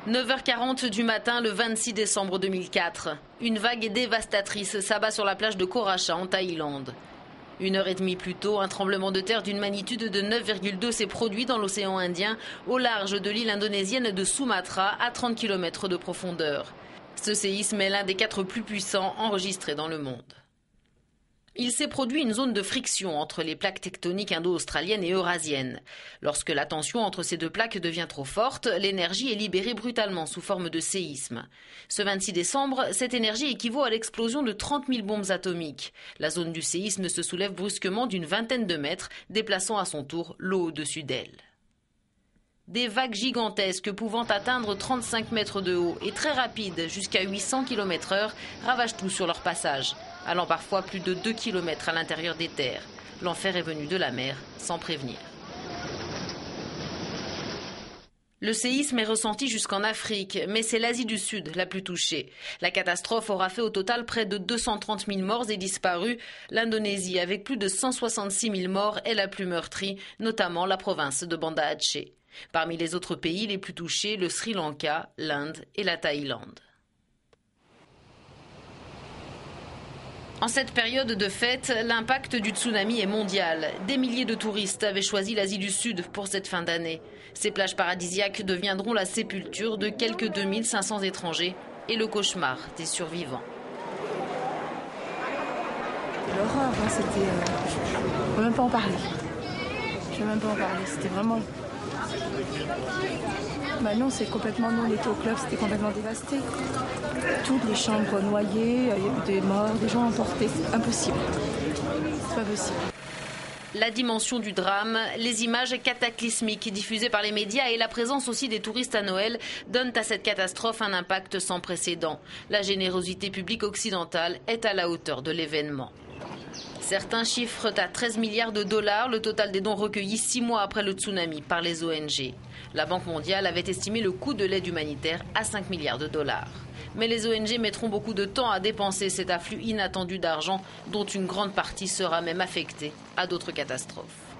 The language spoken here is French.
9h40 du matin, le 26 décembre 2004. Une vague dévastatrice s'abat sur la plage de Koh Rachha en Thaïlande. 1h30 plus tôt, un tremblement de terre d'une magnitude de 9,2 s'est produit dans l'océan Indien, au large de l'île indonésienne de Sumatra, à 30 km de profondeur. Ce séisme est l'un des 4 plus puissants enregistrés dans le monde. Il s'est produit une zone de friction entre les plaques tectoniques indo-australiennes et eurasiennes. Lorsque la tension entre ces deux plaques devient trop forte, l'énergie est libérée brutalement sous forme de séisme. Ce 26 décembre, cette énergie équivaut à l'explosion de 30 000 bombes atomiques. La zone du séisme se soulève brusquement d'une vingtaine de mètres, déplaçant à son tour l'eau au-dessus d'elle. Des vagues gigantesques pouvant atteindre 35 mètres de haut et très rapides, jusqu'à 800 km/h, ravagent tout sur leur passage, allant parfois plus de 2 km à l'intérieur des terres. L'enfer est venu de la mer sans prévenir. Le séisme est ressenti jusqu'en Afrique, mais c'est l'Asie du Sud la plus touchée. La catastrophe aura fait au total près de 230 000 morts et disparus. L'Indonésie, avec plus de 166 000 morts, est la plus meurtrie, notamment la province de Banda Aceh. Parmi les autres pays les plus touchés, le Sri Lanka, l'Inde et la Thaïlande. En cette période de fête, l'impact du tsunami est mondial. Des milliers de touristes avaient choisi l'Asie du Sud pour cette fin d'année. Ces plages paradisiaques deviendront la sépulture de quelques 2500 étrangers et le cauchemar des survivants. L'horreur, hein, c'était... Je ne peux même pas en parler. C'était vraiment... Maintenant, c'est complètement... Nous, on était au club, c'était complètement dévasté. Toutes les chambres noyées, il y a eu des morts, des gens emportés. C'est impossible. C'est pas possible. La dimension du drame, les images cataclysmiques diffusées par les médias et la présence aussi des touristes à Noël donnent à cette catastrophe un impact sans précédent. La générosité publique occidentale est à la hauteur de l'événement. Certains chiffrent à 13 milliards de dollars le total des dons recueillis 6 mois après le tsunami par les ONG. La Banque mondiale avait estimé le coût de l'aide humanitaire à 5 milliards de dollars. Mais les ONG mettront beaucoup de temps à dépenser cet afflux inattendu d'argent dont une grande partie sera même affectée à d'autres catastrophes.